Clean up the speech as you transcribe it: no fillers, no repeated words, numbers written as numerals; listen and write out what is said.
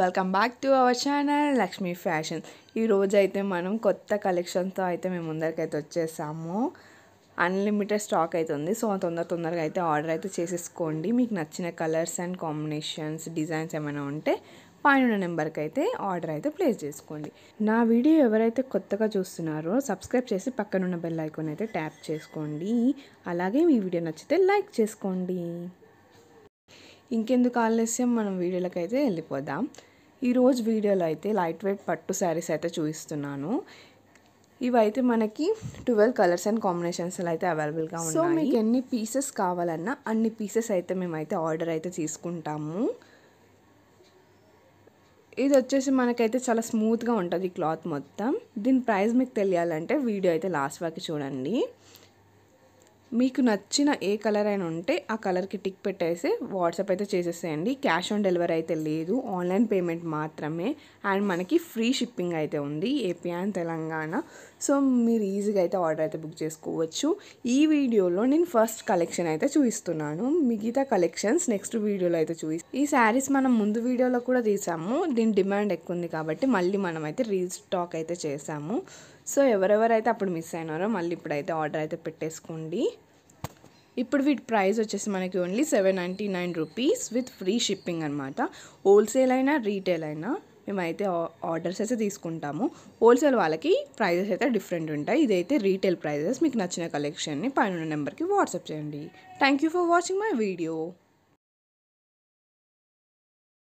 Welcome back to our channel Lakshmi fashion. ఈరోజు అయితే మనం కొత్త కలెక్షన్తో అయితే మేము ముందరికైతే వచ్చేసాము. అన్లిమిటెడ్ స్టాక్ అయితే ఉంది. సో తొందరగా అయితే ఆర్డర్ అయితే చేసేసుకోండి. మీకు నచ్చిన కలర్స్ అండ్ కాంబినేషన్స్ డిజైన్స్ ఏమైనా ఉంటే పైన నెంబర్కి అయితే ఆర్డర్ అయితే ప్లేస్ చేసుకోండి. నా వీడియో ఎవరైతే కొత్తగా చూస్తున్నారో సబ్స్క్రైబ్ చేసి పక్కనున్న బెల్ ఐకాన్ అయితే ట్యాప్ చేసుకోండి. అలాగే మీ వీడియో నచ్చితే లైక్ చేసుకోండి. ఇంకెందుకు ఆలస్యం, మనం వీడియోలోకి అయితే వెళ్ళిపోదాం. ఈరోజు వీడియోలో అయితే లైట్ వెయిట్ పట్టు శారీస్ అయితే చూపిస్తున్నాను. ఇవైతే మనకి 12 కలర్స్ అండ్ కాంబినేషన్స్లో అయితే అవైలబుల్గా ఉన్నాయి. సో మీకు ఎన్ని పీసెస్ కావాలన్నా అన్ని పీసెస్ అయితే మేమైతే ఆర్డర్ అయితే తీసుకుంటాము. ఇది వచ్చేసి మనకైతే చాలా స్మూత్గా ఉంటుంది క్లాత్ మొత్తం. దీని ప్రైస్ మీకు తెలియాలంటే వీడియో అయితే లాస్ట్ వరకు చూడండి. మీకు నచ్చిన ఏ కలర్ అయినా ఉంటే ఆ కలర్కి టిక్ పెట్టేసి వాట్సాప్ అయితే చేసేసేయండి. క్యాష్ ఆన్ డెలివరీ అయితే లేదు, ఆన్లైన్ పేమెంట్ మాత్రమే. అండ్ మనకి ఫ్రీ షిప్పింగ్ అయితే ఉంది ఏపీ అండ్ తెలంగాణ. సో మీరు ఈజీగా అయితే ఆర్డర్ అయితే బుక్ చేసుకోవచ్చు. ఈ వీడియోలో నేను ఫస్ట్ కలెక్షన్ అయితే చూపిస్తున్నాను. మిగతా కలెక్షన్స్ నెక్స్ట్ వీడియోలో అయితే ఈ శారీస్ మనం ముందు వీడియోలో కూడా తీసాము. దీని డిమాండ్ ఎక్కువ ఉంది కాబట్టి మళ్ళీ మనం అయితే రీస్టాక్ అయితే చేసాము. సో ఎవరెవరైతే అప్పుడు మిస్ అయినారో మళ్ళీ ఇప్పుడైతే ఆర్డర్ అయితే పెట్టేసుకోండి. ఇప్పుడు వీటి ప్రైస్ వచ్చేసి మనకి only 799 rupees with free shipping అనమాట. హోల్సేల్ అయినా రీటైల్ అయినా మేమైతే ఆర్డర్స్ అయితే తీసుకుంటాము. హోల్సేల్ వాళ్ళకి ప్రైజెస్ అయితే డిఫరెంట్ ఉంటాయి. ఇదైతే రీటైల్ ప్రైజెస్. మీకు నచ్చిన కలెక్షన్ని పైన నెంబర్కి వాట్సాప్ చేయండి. Thank you for watching my video.